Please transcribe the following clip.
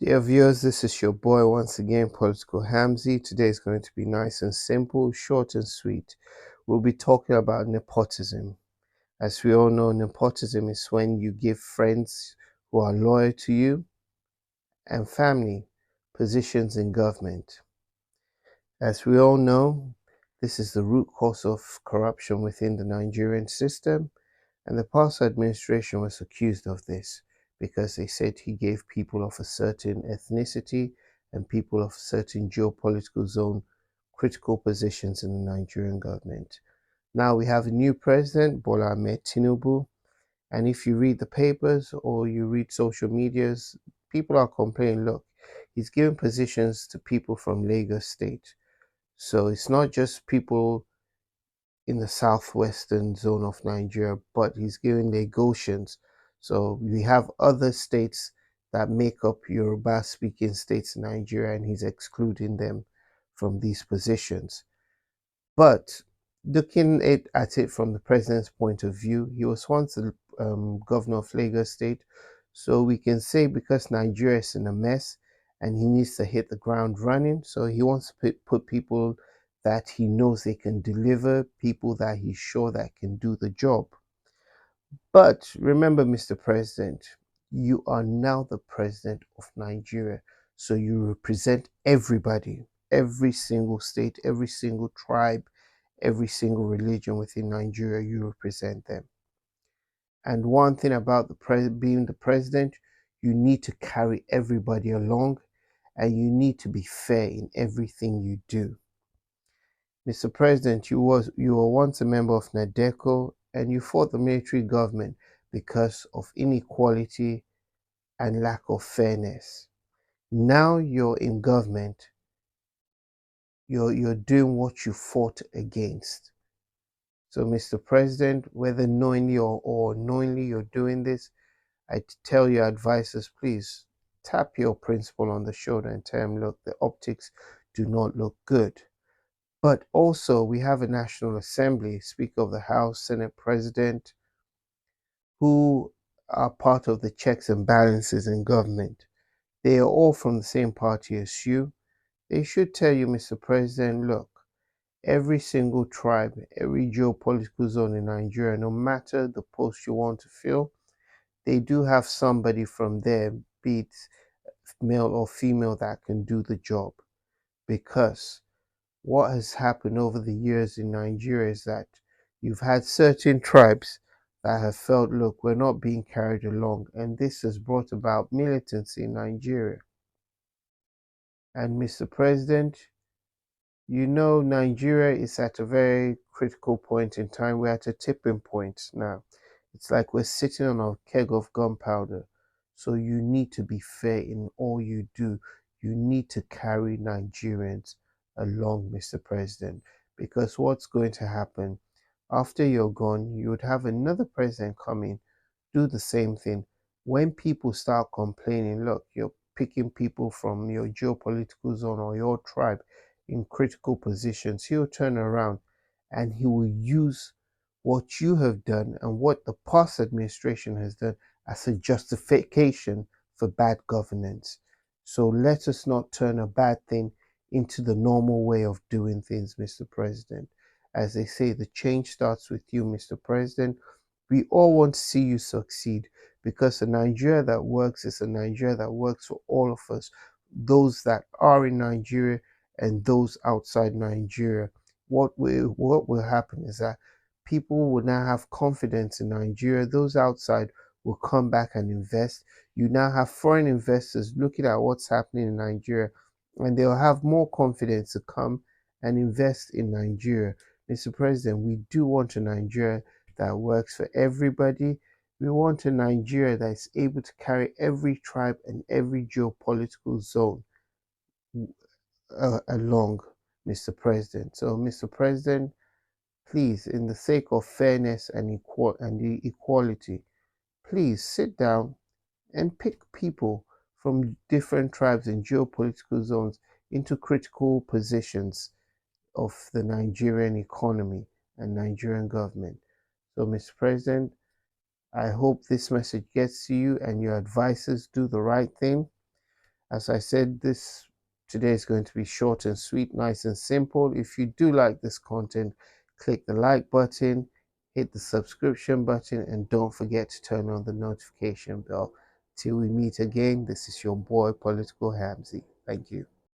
Dear viewers, this is your boy once again, Political Hamzy. Today is going to be nice and simple, short and sweet. We'll be talking about nepotism. As we all know, nepotism is when you give friends who are loyal to you and family positions in government. As we all know, this is the root cause of corruption within the Nigerian system, and the past administration was accused of this because they said he gave people of a certain ethnicity and people of a certain geopolitical zone critical positions in the Nigerian government. Now we have a new president, Bola Ahmed Tinubu, and if you read the papers or you read social medias, people are complaining, look, he's giving positions to people from Lagos State. So it's not just people in the southwestern zone of Nigeria, but he's giving Lagosians. So we have other states that make up Yoruba speaking states in Nigeria, and he's excluding them from these positions. But looking at it from the president's point of view, he was once the governor of Lagos State. So we can say because Nigeria is in a mess and he needs to hit the ground running, so he wants to put people that he knows they can deliver, people that he's sure that can do the job. But remember, Mr. President, you are now the president of Nigeria. So you represent everybody, every single state, every single tribe, every single religion within Nigeria, you represent them. And one thing about being the president, you need to carry everybody along and you need to be fair in everything you do. Mr. President, you were once a member of NADECO and you fought the military government because of inequality and lack of fairness. Now you're in government, you're doing what you fought against. So, Mr. President, whether knowingly or unknowingly you're doing this, I tell your advisors, please tap your principal on the shoulder and tell him, look, the optics do not look good. But also, we have a National Assembly, Speaker of the House, Senate President, who are part of the checks and balances in government. They are all from the same party as you. They should tell you, Mr. President, look, every single tribe, every geopolitical zone in Nigeria, no matter the post you want to fill, they do have somebody from there, be it male or female, that can do the job. Because what has happened over the years in Nigeria is that you've had certain tribes that have felt, look, we're not being carried along, and this has brought about militancy in Nigeria. And Mr. President, you know, Nigeria is at a very critical point in time. We're at a tipping point now. It's like we're sitting on a keg of gunpowder. So you need to be fair in all you do. You need to carry Nigerians along, Mr. President, because what's going to happen after you're gone, you would have another president come in, do the same thing. When people start complaining, look, you're picking people from your geopolitical zone or your tribe in critical positions, he'll turn around and he will use what you have done and what the past administration has done as a justification for bad governance. So let us not turn a bad thing into the normal way of doing things, Mr. President. As they say, the change starts with you, Mr. President. We all want to see you succeed because a Nigeria that works is a Nigeria that works for all of us, those that are in Nigeria and those outside Nigeria. What will happen is that people will now have confidence in Nigeria. Those outside will come back and invest. You now have foreign investors looking at what's happening in Nigeria, and they'll have more confidence to come and invest in Nigeria. Mr. President, we do want a Nigeria that works for everybody. We want a Nigeria that is able to carry every tribe and every geopolitical zone along, Mr. President. So, Mr. President, please, in the sake of fairness and equality, please sit down and pick people from different tribes and geopolitical zones into critical positions of the Nigerian economy and Nigerian government. So, Mr. President, I hope this message gets to you and your advisors do the right thing. As I said, this today is going to be short and sweet, nice and simple. If you do like this content, click the like button, hit the subscription button, and don't forget to turn on the notification bell. Till we meet again, this is your boy Political Hamzy. Thank you.